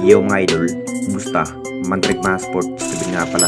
Yo mga idol, kumusta? Mantrek mga sport, sabihin nga pala,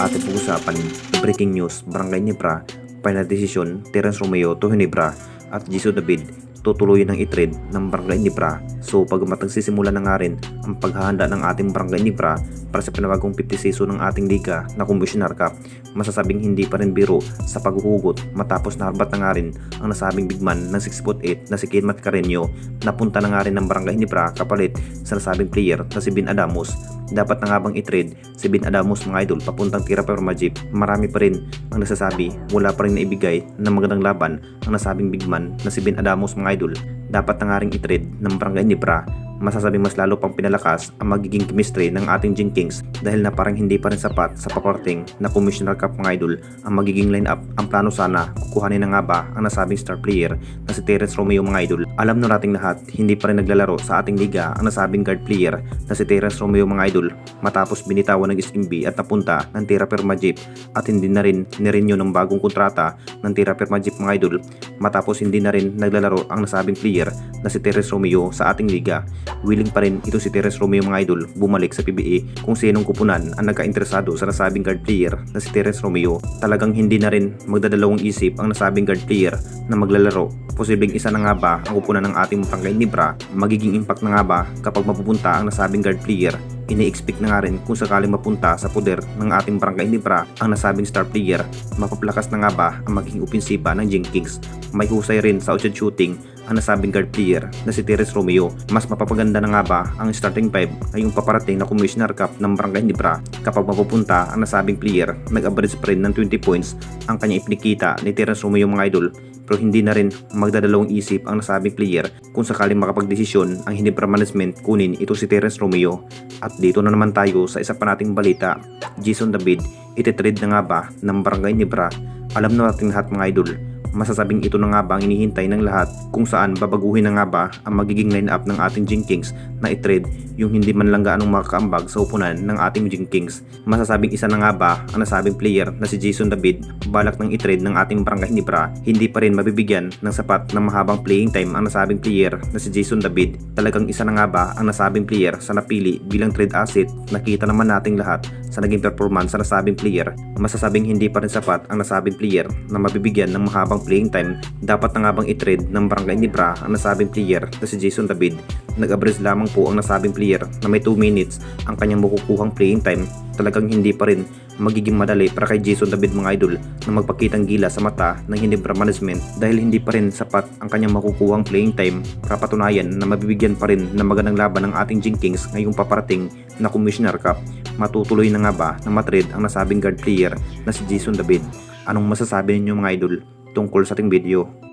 ating pag-usapan, breaking news, Barangay Nebra, final decision, Terence Romeo to Hinebra at Jisoo David, tutuloy ng i-trade ng Barangay Nebra. So pag magsisimula na nga rin ang paghahanda ng ating Barangay Nebra para sa pinabagong 50 season ng ating liga na Commissioner Cup, masasabing hindi pa rin biro sa paghuhugot matapos naharbat na nga rin ang nasabing bigman ng 6'8" na si Kenmat Carreño. Napunta na nga rin ng Barangay Nebra kapalit sa nasabing player na si Bin Adamos. Dapat na nga bang i-trade si Bin Adamos mga idol papuntang Tira Majip? Marami pa rin ang nagsasabi wala pa rin naibigay ng magandang laban ang nasabing bigman na si Bin Adamos mga idol. Dapat na nga rin i-trade ng Barangay Nebra. Masasabing mas lalo pang pinalakas ang magiging chemistry ng ating Jing Kings dahil na parang hindi pa rin sapat sa paparting na Commissioner Cup mga idol ang magiging lineup. Ang plano sana, kukuhanin na nga ba ang nasabing star player na si Terence Romeo mga idol. Alam na nating lahat, hindi pa rin naglalaro sa ating liga ang nasabing guard player na si Terence Romeo mga idol matapos binitawan ng SMB at napunta ng Tira Majip at hindi na rin nirenew ng bagong kontrata ng Tira Majip mga idol matapos hindi na rin naglalaro ang nasabing player na si Terence Romeo sa ating liga. Willing pa rin ito si Terence Romeo mga idol bumalik sa PBA kung sinong kupunan ang nagka-interesado sa nasabing guard player na si Terence Romeo. Talagang hindi na rin magdadalawang isip ang nasabing guard player na maglalaro. Posibleng isa na nga ba ang kupunan ng ating Barangay Nebra? Magiging impact na nga ba kapag mapupunta ang nasabing guard player? Ini-expect na nga rin kung sakaling mapunta sa poder ng ating Barangay Nebra ang nasabing star player. Mapaplakas na nga ba ang magiging opensiba ng Jing Kings? May husay rin sa outshot shooting ang nasabing guard player na si Terence Romeo. Mas mapapaganda na nga ba ang starting 5 ngayong paparating na Commissioner Cup ng Barangay Nebra kapag mapupunta ang nasabing player? Nag-average pa rin ng 20 points ang kanyang ipinakita ni Terence Romeo mga idol, pero hindi na rin magdadalawang isip ang nasabing player kung sakaling makapagdesisyon ang Hinebra management kunin ito si Terence Romeo. At dito na naman tayo sa isa pa nating balita, Jisoo David, ititrade na nga ba ng Barangay Nebra? Alam na natin lahat mga idol, masasabing ito na nga ba ang inihintay ng lahat kung saan babaguhin na nga ba ang magiging line-up ng ating Jing Kings na i-trade yung hindi man lang gaanong makakaambag sa upunan ng ating Jing Kings. Masasabing isa na nga ba ang nasabing player na si Jisoo David balak ng i-trade ng ating Barangay Nebra? Hindi pa rin mabibigyan ng sapat na mahabang playing time ang nasabing player na si Jisoo David. Talagang isa na nga ba ang nasabing player sa napili bilang trade asset? Nakita naman nating lahat sa naging performance sa nasabing player. Masasabing hindi pa rin sapat ang nasabing player na mabibigyan ng mahabang playing time. Dapat na nga bang i-trade ng Barangay Nebra ang nasabing player na si Jisoo David? Nag-average lamang po ang nasabing player na may 2 minutes ang kanyang makukuhang playing time. Talagang hindi pa rin magiging madali para kay Jisoo David mga idol na magpakitang gila sa mata ng Hinebra management dahil hindi pa rin sapat ang kanyang makukuhang playing time para patunayan na mabibigyan pa rin ng magandang laban ng ating Jing Kings ngayong paparating na Commissioner Cup. Matutuloy na nga ba na matrade ang nasabing guard player na si Jisoo David? Anong masasabi ninyo mga idol tungkol sa ating video?